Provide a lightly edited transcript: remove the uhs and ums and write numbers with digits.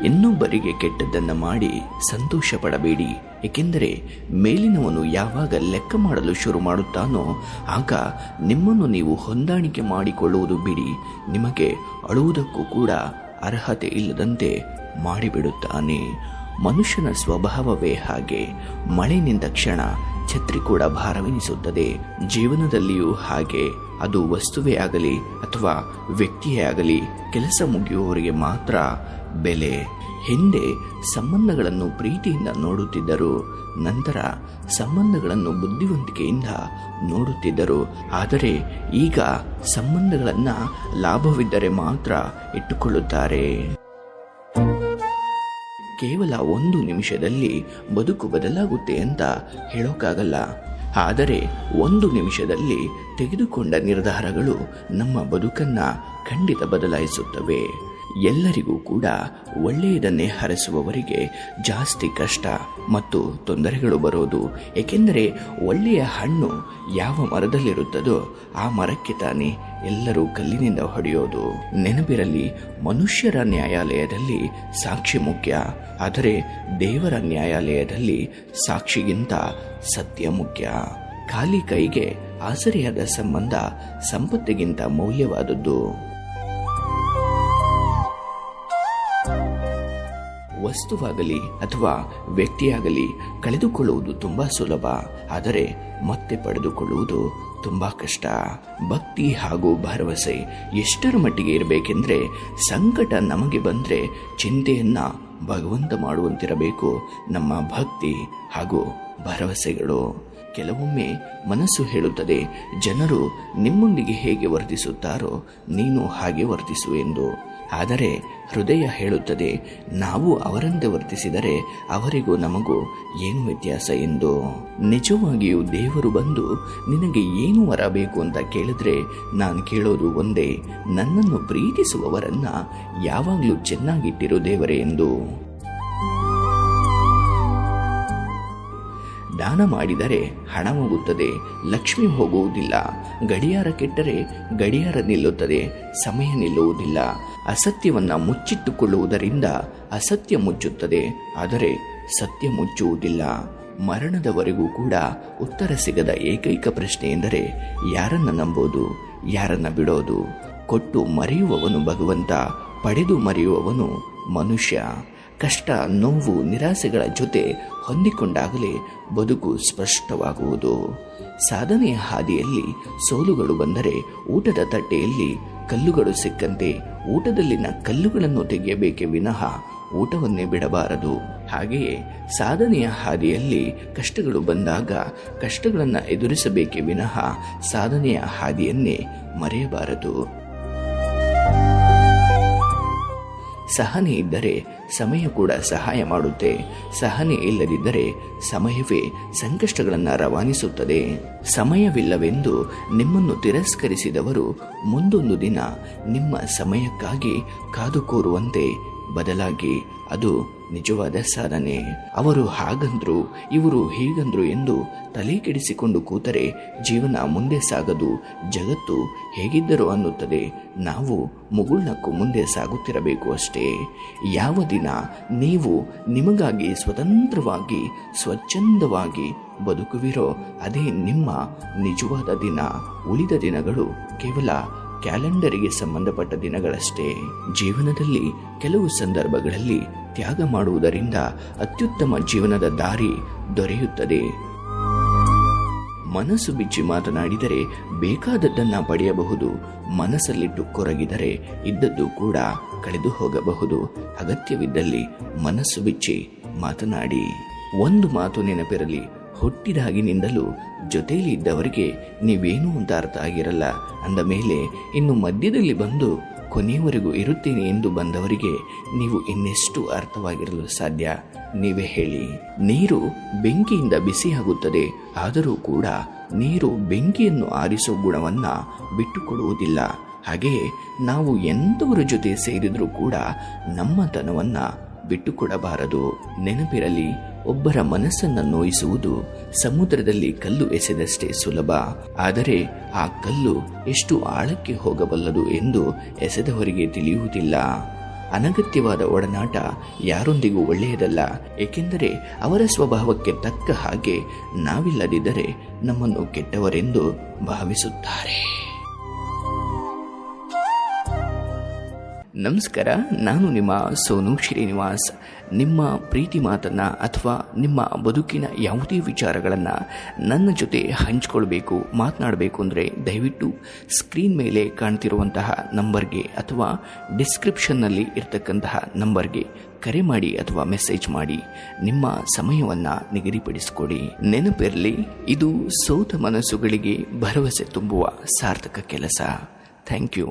ಇನ್ನೊಬ್ಬರಿಗೆ ಕೆಟ್ಟದ್ದನ್ನು ಮಾಡಿ ಸಂತೋಷ ಪಡಬೇಡಿ. ಏಕೆಂದರೆ ಮೇಲಿನವನು ಯಾವಾಗ ಲೆಕ್ಕ ಮಾಡಲು ಶುರು ಮಾಡುತ್ತಾನೋ ಆಗ ನಿಮ್ಮನ್ನು ನೀವು ಹೊಂದಾಣಿಕೆ ಮಾಡಿಕೊಳ್ಳುವುದು ಬಿಡಿ ನಿಮಗೆ ಅಳುವುದಕ್ಕೂ ಕೂಡ ಅರ್ಹತೆ ಇಲ್ಲದಂತೆ ಮಾಡಿಬಿಡುತ್ತಾನೆ. ಮನುಷ್ಯನ ಸ್ವಭಾವವೇ ಹಾಗೆ. ಮಳೆ ನಿಂತ ಕ್ಷಣ ಛತ್ರಿ ಕೂಡ ಭಾರವೆನಿಸುತ್ತದೆ. ಜೀವನದಲ್ಲಿಯೂ ಹಾಗೆ. ಅದು ವಸ್ತುವೇ ಆಗಲಿ ಅಥವಾ ವ್ಯಕ್ತಿಯೇ ಆಗಲಿ, ಕೆಲಸ ಮುಗಿಯುವವರಿಗೆ ಮಾತ್ರ ಬೆಲೆ. ಹಿಂದೆ ಸಂಬಂಧಗಳನ್ನು ಪ್ರೀತಿಯಿಂದ ನೋಡುತ್ತಿದ್ದರು, ನಂತರ ಸಂಬಂಧಗಳನ್ನು ಬುದ್ಧಿವಂತಿಕೆಯಿಂದ ನೋಡುತ್ತಿದ್ದರು. ಆದರೆ ಈಗ ಸಂಬಂಧಗಳನ್ನು ಲಾಭವಿದ್ದರೆ ಮಾತ್ರ ಇಟ್ಟುಕೊಳ್ಳುತ್ತಾರೆ. ಕೇವಲ 1 ನಿಮಿಷದಲ್ಲಿ ಬದುಕು ಬದಲಾಗುತ್ತೆ ಅಂತ ಹೇಳೋಕ್ಕಾಗಲ್ಲ. ಆದರೆ 1 ನಿಮಿಷದಲ್ಲಿ ತೆಗೆದುಕೊಂಡ ನಿರ್ಧಾರಗಳು ನಮ್ಮ ಬದುಕನ್ನ ಖಂಡಿತ ಬದಲಾಯಿಸುತ್ತವೆ. ಎಲ್ಲರಿಗೂ ಕೂಡ ಒಳ್ಳೆಯದನ್ನೇ ಹರಸುವವರಿಗೆ ಜಾಸ್ತಿ ಕಷ್ಟ ಮತ್ತು ತೊಂದರೆಗಳು ಬರೋದು. ಏಕೆಂದರೆ ಒಳ್ಳೆಯ ಹಣ್ಣು ಯಾವ ಮರದಲ್ಲಿರುತ್ತದೋ ಆ ಮರಕ್ಕೆ ತಾನೇ ಎಲ್ಲರೂ ಕಲ್ಲಿನಿಂದ ಹೊಡೆಯೋದು. ನೆನಪಿರಲಿ, ಮನುಷ್ಯರ ನ್ಯಾಯಾಲಯದಲ್ಲಿ ಸಾಕ್ಷಿ ಮುಖ್ಯ, ಆದರೆ ದೇವರ ನ್ಯಾಯಾಲಯದಲ್ಲಿ ಸಾಕ್ಷಿಗಿಂತ ಸತ್ಯ ಮುಖ್ಯ. ಖಾಲಿ ಕೈಗೆ ಆಸರೆಯಾದ ಸಂಬಂಧ ಸಂಪತ್ತಿಗಿಂತ ಮೌಲ್ಯವಾದದ್ದು. ವಸ್ತುವಾಗಲಿ ಅಥವಾ ವ್ಯಕ್ತಿಯಾಗಲಿ ಕಳೆದುಕೊಳ್ಳುವುದು ತುಂಬಾ ಸುಲಭ, ಆದರೆ ಮತ್ತೆ ಪಡೆದುಕೊಳ್ಳುವುದು ತುಂಬಾ ಕಷ್ಟ. ಭಕ್ತಿ ಹಾಗೂ ಭರವಸೆ ಎಷ್ಟರ ಮಟ್ಟಿಗೆ ಇರಬೇಕೆಂದ್ರೆ, ಸಂಕಟ ನಮಗೆ ಬಂದ್ರೆ ಚಿಂತೆಯನ್ನ ಭಗವಂತ ಮಾಡುವಂತಿರಬೇಕು ನಮ್ಮ ಭಕ್ತಿ ಹಾಗೂ ಭರವಸೆಗಳು. ಕೆಲವೊಮ್ಮೆ ಮನಸ್ಸು ಹೇಳುತ್ತದೆ, ಜನರು ನಿಮ್ಮೊಂದಿಗೆ ಹೇಗೆ ವರ್ತಿಸುತ್ತಾರೋ ನೀನು ಹಾಗೆ ವರ್ತಿಸು ಎಂದು. ಆದರೆ ಹೃದಯ ಹೇಳುತ್ತದೆ, ನಾವು ಅವರಂತೆ ವರ್ತಿಸಿದರೆ ಅವರಿಗೂ ನಮಗೂ ಏನು ವ್ಯತ್ಯಾಸ ಎಂದು. ನಿಜವಾಗಿಯೂ ದೇವರು ಬಂದು ನಿನಗೆ ಏನು ವರ ಬೇಕು ಅಂತ ಕೇಳಿದ್ರೆ ನಾನು ಕೇಳೋದು ಒಂದೇ, ನನ್ನನ್ನು ಪ್ರೀತಿಸುವವರನ್ನ ಯಾವಾಗಲೂ ಚೆನ್ನಾಗಿಟ್ಟಿರು ದೇವರೇ ಎಂದು. ದಾನ ಮಾಡಿದರೆ ಹಣ ಹೋಗುತ್ತದೆ, ಲಕ್ಷ್ಮಿ ಹೋಗುವುದಿಲ್ಲ. ಗಡಿಯಾರ ಕೆಟ್ಟರೆ ಗಡಿಯಾರ ನಿಲ್ಲುತ್ತದೆ, ಸಮಯ ನಿಲ್ಲುವುದಿಲ್ಲ. ಅಸತ್ಯವನ್ನ ಮುಚ್ಚಿಟ್ಟುಕೊಳ್ಳುವುದರಿಂದ ಅಸತ್ಯ ಮುಚ್ಚುತ್ತದೆ, ಆದರೆ ಸತ್ಯ ಮುಚ್ಚುವುದಿಲ್ಲ. ಮರಣದವರೆಗೂ ಕೂಡ ಉತ್ತರ ಸಿಗದ ಏಕೈಕ ಪ್ರಶ್ನೆ ಎಂದರೆ ಯಾರನ್ನ ನಂಬೋದು, ಯಾರನ್ನ ಬಿಡೋದು. ಕೊಟ್ಟು ಮರೆಯುವವನು ಭಗವಂತ, ಪಡೆದು ಮರೆಯುವವನು ಮನುಷ್ಯ. ಕಷ್ಟ, ನೋವು, ನಿರಾಸೆಗಳ ಜೊತೆ ಹೊಂದಿಕೊಂಡಾಗಲೇ ಬದುಕು ಸ್ಪಷ್ಟವಾಗುವುದು. ಸಾಧನೆಯ ಹಾದಿಯಲ್ಲಿ ಸೋಲುಗಳು ಬಂದರೆ ಊಟದ ತಟ್ಟೆಯಲ್ಲಿ ಕಲ್ಲುಗಳು ಸಿಕ್ಕಂತೆ ಊಟದಲ್ಲಿನ ಕಲ್ಲುಗಳನ್ನು ತೆಗೆಯಬೇಕೆ ವಿನಃ ಊಟವನ್ನೇ ಬಿಡಬಾರದು. ಹಾಗೆಯೇ ಸಾಧನೆಯ ಹಾದಿಯಲ್ಲಿ ಕಷ್ಟಗಳು ಬಂದಾಗ ಕಷ್ಟಗಳನ್ನು ಎದುರಿಸಬೇಕೆ ವಿನಃ ಸಾಧನೆಯ ಹಾದಿಯನ್ನೇ ಮರೆಯಬಾರದು. ಸಹನೆ ಇದ್ದರೆ ಸಮಯ ಕೂಡ ಸಹಾಯ ಮಾಡುತ್ತೆ. ಸಹನೆ ಇಲ್ಲದಿದ್ದರೆ ಸಮಯವೇ ಸಂಕಷ್ಟಗಳನ್ನು ರವಾನಿಸುತ್ತದೆ. ಸಮಯವಿಲ್ಲವೆಂದು ನಿಮ್ಮನ್ನು ತಿರಸ್ಕರಿಸಿದವರು ಮುಂದೊಂದು ದಿನ ನಿಮ್ಮ ಸಮಯಕ್ಕಾಗಿ ಕಾದು ಕೂರುವಂತೆ ಬದಲಾಗಿ ಅದು ನಿಜವಾದ ಸಾಧನೆ. ಅವರು ಹಾಗಂದ್ರು, ಇವರು ಹೀಗಂದ್ರು ಎಂದು ತಲೆ ಕೆಡಿಸಿಕೊಂಡು ಕೂತರೆ ಜೀವನ ಮುಂದೆ ಸಾಗದು. ಜಗತ್ತು ಹೇಗಿದ್ದರೂ ಅನ್ನುತ್ತದೆ, ನಾವು ಮುಗುಳ್ನಕ್ಕೂ ಮುಂದೆ ಸಾಗುತ್ತಿರಬೇಕು ಅಷ್ಟೇ. ಯಾವ ದಿನ ನೀವು ನಿಮಗಾಗಿ ಸ್ವತಂತ್ರವಾಗಿ ಸ್ವಚ್ಛಂದವಾಗಿ ಬದುಕುವಿರೋ ಅದೇ ನಿಮ್ಮ ನಿಜವಾದ ದಿನ. ಉಳಿದ ದಿನಗಳು ಕೇವಲ ಕ್ಯಾಲೆಂಡರಿಗೆ ಸಂಬಂಧಪಟ್ಟ ದಿನಗಳಷ್ಟೇ. ಜೀವನದಲ್ಲಿ ಕೆಲವು ಸಂದರ್ಭಗಳಲ್ಲಿ ತ್ಯಾಗ ಮಾಡುವುದರಿಂದ ಅತ್ಯುತ್ತಮ ಜೀವನದ ದಾರಿ ದೊರೆಯುತ್ತದೆ. ಮನಸ್ಸು ಬಿಚ್ಚಿ ಮಾತನಾಡಿದರೆ ಬೇಕಾದದ್ದನ್ನ ಪಡೆಯಬಹುದು. ಮನಸ್ಸಲ್ಲಿಟ್ಟು ಕೊರಗಿದರೆ ಇದ್ದದ್ದು ಕೂಡ ಕಳೆದು ಹೋಗಬಹುದು. ಅಗತ್ಯವಿದ್ದಲ್ಲಿ ಮನಸ್ಸು ಬಿಚ್ಚಿ ಮಾತನಾಡಿ. ಒಂದು ಮಾತು ನೆನಪಿರಲಿ, ಹುಟ್ಟಿದಾಗಿನಿಂದಲೂ ಜೊತೆಯಲ್ಲಿ ಇದ್ದವರಿಗೆ ನೀವೇನು ಅಂತ ಅರ್ಥ ಆಗಿರಲ್ಲ. ಅಂದ ಮೇಲೆ ಇನ್ನು ಮಧ್ಯದಲ್ಲಿ ಬಂದು ಕೊನೆಯವರೆಗೂ ಇರುತ್ತೇನೆ ಎಂದು ಬಂದವರಿಗೆ ನೀವು ಇನ್ನೆಷ್ಟು ಅರ್ಥವಾಗಿರಲು ಸಾಧ್ಯ? ನೀವೇ ಹೇಳಿ. ನೀರು ಬೆಂಕಿಯಿಂದ ಬಿಸಿಯಾಗುತ್ತದೆ, ಆದರೂ ಕೂಡ ನೀರು ಬೆಂಕಿಯನ್ನು ಆರಿಸೋ ಗುಣವನ್ನ ಬಿಟ್ಟುಕೊಡುವುದಿಲ್ಲ. ಹಾಗೆಯೇ ನಾವು ಎಂಥವರ ಜೊತೆ ಸೇರಿದ್ರೂ ಕೂಡ ನಮ್ಮತನವನ್ನ ಬಿಟ್ಟುಕೊಡಬಾರದು. ನೆನಪಿರಲಿ, ಒಬ್ಬರ ಮನಸ್ಸನ್ನು ನೋಯಿಸುವುದು ಸಮುದ್ರದಲ್ಲಿ ಕಲ್ಲು ಎಸೆದಷ್ಟೇ ಸುಲಭ. ಆದರೆ ಆ ಕಲ್ಲು ಎಷ್ಟು ಆಳಕ್ಕೆ ಹೋಗಬಲ್ಲದು ಎಂದು ಎಸೆದವರಿಗೆ ತಿಳಿಯುವುದಿಲ್ಲ. ಅನಗತ್ಯವಾದ ಒಡನಾಟ ಯಾರೊಂದಿಗೂ ಒಳ್ಳೆಯದಲ್ಲ. ಏಕೆಂದರೆ ಅವರ ಸ್ವಭಾವಕ್ಕೆ ತಕ್ಕ ಹಾಗೆ ನಾವಿಲ್ಲದಿದ್ದರೆ ನಮ್ಮನ್ನು ಕೆಟ್ಟವರೆಂದು ಭಾವಿಸುತ್ತಾರೆ. ನಮಸ್ಕಾರ, ನಾನು ನಿಮ್ಮ ಸೋನು ಶ್ರೀನಿವಾಸ್. ನಿಮ್ಮ ಪ್ರೀತಿ ಮಾತನ್ನು ಅಥವಾ ನಿಮ್ಮ ಬದುಕಿನ ಯಾವುದೇ ವಿಚಾರಗಳನ್ನು ನನ್ನ ಜೊತೆ ಹಂಚಿಕೊಳ್ಬೇಕು, ಮಾತನಾಡಬೇಕು ಅಂದರೆ ದಯವಿಟ್ಟು ಸ್ಕ್ರೀನ್ ಮೇಲೆ ಕಾಣ್ತಿರುವಂತಹ ನಂಬರ್ಗೆ ಅಥವಾ ಡಿಸ್ಕ್ರಿಪ್ಷನ್ನಲ್ಲಿ ಇರ್ತಕ್ಕಂತಹ ನಂಬರ್ಗೆ ಕರೆ ಮಾಡಿ ಅಥವಾ ಮೆಸೇಜ್ ಮಾಡಿ ನಿಮ್ಮ ಸಮಯವನ್ನು ನಿಗದಿಪಡಿಸಿಕೊಡಿ. ನೆನಪಿರಲಿ, ಇದು ಸೋತ ಮನಸ್ಸುಗಳಿಗೆ ಭರವಸೆ ತುಂಬುವ ಸಾರ್ಥಕ ಕೆಲಸ. Thank you.